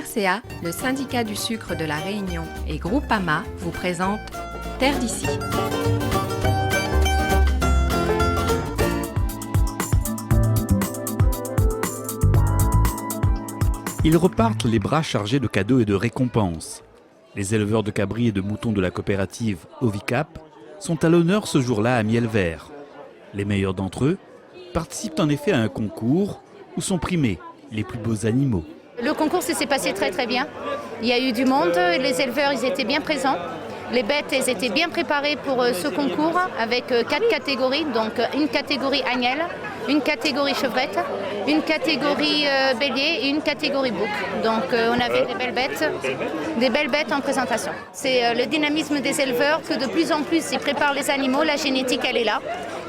RCA, le syndicat du sucre de la Réunion et Groupama vous présentent Terre d'ici. Ils repartent les bras chargés de cadeaux et de récompenses. Les éleveurs de cabris et de moutons de la coopérative Ovicap sont à l'honneur ce jour-là à Miel-Vert. Les meilleurs d'entre eux participent en effet à un concours où sont primés les plus beaux animaux. Le concours s'est passé très bien. Il y a eu du monde, les éleveurs ils étaient bien présents. Les bêtes elles étaient bien préparées pour ce concours avec 4 catégories, donc une catégorie agnelle, une catégorie chevrette, une catégorie bélier et une catégorie bouc. Donc on avait des belles bêtes en présentation. C'est le dynamisme des éleveurs que de plus en plus ils préparent les animaux, la génétique elle est là.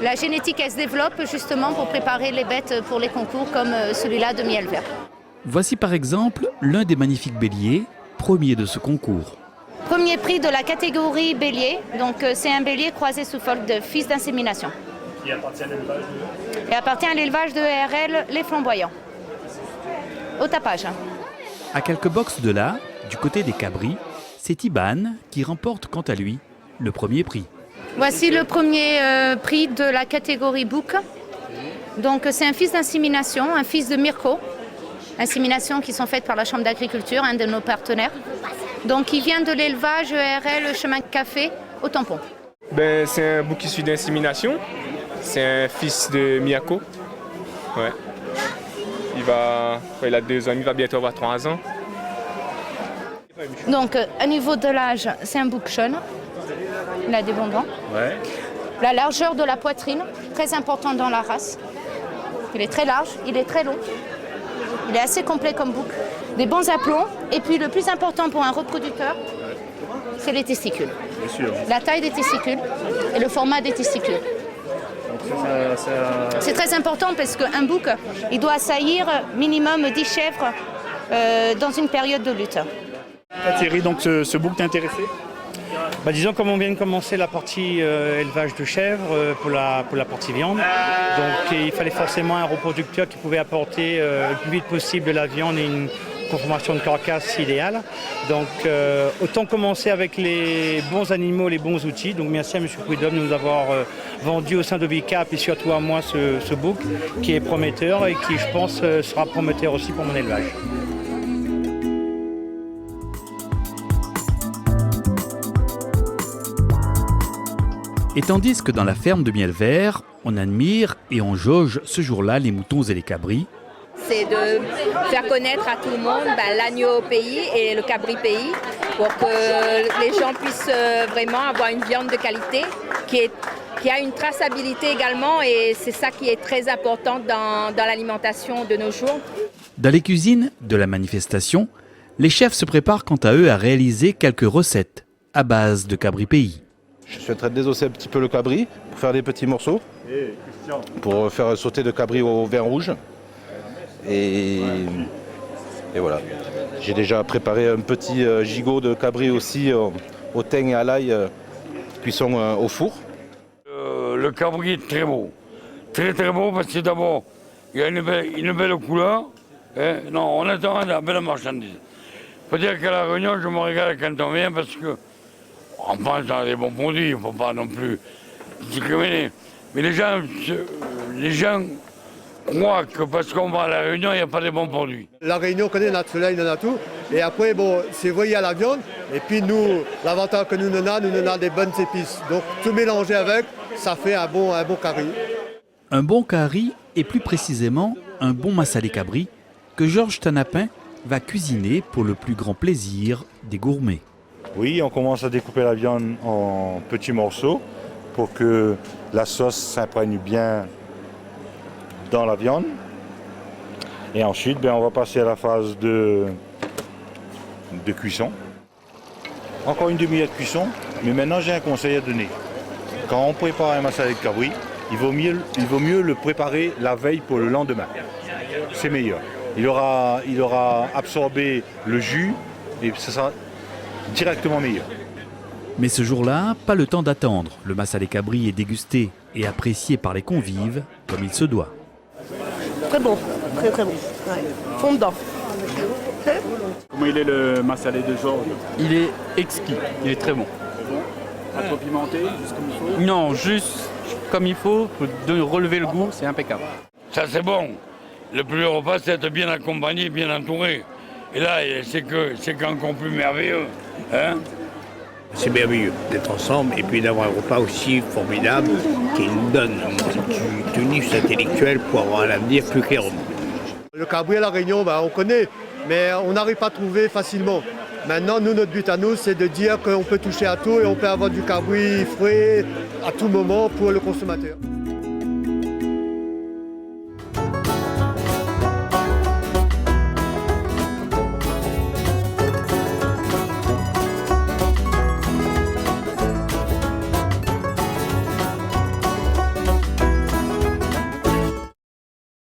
La génétique elle se développe justement pour préparer les bêtes pour les concours comme celui-là de Miel-Vert. Voici par exemple l'un des magnifiques béliers, premier de ce concours. Premier prix de la catégorie bélier, donc c'est un bélier croisé sous forme de fils d'insémination. Qui appartient à l'élevage Et appartient à l'élevage de RL Les Flamboyants, au tapage. À quelques boxes de là, du côté des cabris, c'est Iban qui remporte quant à lui le premier prix. Voici le premier prix de la catégorie bouc. Donc c'est un fils d'insémination, un fils de Mirko. Inséminations qui sont faites par la Chambre d'agriculture, un de nos partenaires. Donc il vient de l'élevage ERL Chemin Café au Tampon. C'est un bouc issu d'insémination. C'est un fils de Miyako. Ouais. Il a 2 ans, il va bientôt avoir 3 ans. Donc à niveau de l'âge, c'est un bouc jeune. Il a des bons dents. Ouais. La largeur de la poitrine, très important dans la race. Il est très large, il est très long. Il est assez complet comme bouc. Des bons aplombs. Et puis le plus important pour un reproducteur, c'est les testicules. Bien sûr. La taille des testicules et le format des testicules. C'est très important parce qu'un bouc, il doit assaillir minimum 10 chèvres dans une période de lutte. Thierry, donc ce bouc t'est intéressé? Disons comme on vient de commencer la partie élevage de chèvres pour la partie viande, donc il fallait forcément un reproducteur qui pouvait apporter le plus vite possible de la viande et une conformation de carcasse idéale. Donc autant commencer avec les bons animaux, les bons outils. Donc merci à M. Prudhomme de nous avoir vendu au sein d'Ovicap et surtout à moi ce bouc qui est prometteur et qui je pense sera prometteur aussi pour mon élevage. Et tandis que dans la ferme de Miel-Vert, on admire et on jauge ce jour-là les moutons et les cabris, c'est de faire connaître à tout le monde l'agneau pays et le cabri pays pour que les gens puissent vraiment avoir une viande de qualité qui a une traçabilité également et c'est ça qui est très important dans l'alimentation de nos jours. Dans les cuisines de la manifestation, les chefs se préparent quant à eux à réaliser quelques recettes à base de cabri pays. Je souhaiterais désosser un petit peu le cabri pour faire des petits morceaux, pour faire sauter le cabri au vin rouge. Et voilà. J'ai déjà préparé un petit gigot de cabri aussi au thym et à l'ail, cuisson au four. Le cabri est très beau. Très beau parce que d'abord, il y a une belle couleur. Non, on attend une belle marchandise. Il faut dire qu'à La Réunion, je me régale quand on vient parce que en France, on a des bons produits, il ne faut pas non plus discriminer. Mais les gens croient que parce qu'on va à La Réunion, il n'y a pas de bons produits. La Réunion connaît notre soleil, on a tout. Et après, c'est voyé à la viande. Et puis nous, l'avantage que nous en avons des bonnes épices. Donc tout mélanger avec, ça fait un bon curry. Un bon curry et plus précisément un bon massalé cabri que Georges Tanapin va cuisiner pour le plus grand plaisir des gourmets. Oui, on commence à découper la viande en petits morceaux pour que la sauce s'imprègne bien dans la viande. Et ensuite, on va passer à la phase de cuisson. Encore une demi-heure de cuisson, mais maintenant j'ai un conseil à donner. Quand on prépare un massalé de cabri, il vaut mieux le préparer la veille pour le lendemain. C'est meilleur. Il aura absorbé le jus et ça sera directement meilleur. Mais ce jour-là, pas le temps d'attendre. Le massalé cabri est dégusté et apprécié par les convives comme il se doit. Très beau, très bon. fondant. Comment il est le massalé de Georges? Il est exquis, il est très bon. Pas trop pimenté, juste comme il faut? Non, juste comme il faut, pour relever le goût, c'est impeccable. Ça c'est bon. Le plus le repas, c'est d'être bien accompagné, bien entouré. Et là, c'est encore plus merveilleux. Hein? C'est merveilleux d'être ensemble et puis d'avoir un repas aussi formidable qui nous donne du tonus intellectuel pour avoir un avenir plus clairement. Le cabri à La Réunion, on connaît, mais on n'arrive pas à trouver facilement. Maintenant, nous, notre but à nous, c'est de dire qu'on peut toucher à tout et on peut avoir du cabri frais à tout moment pour le consommateur.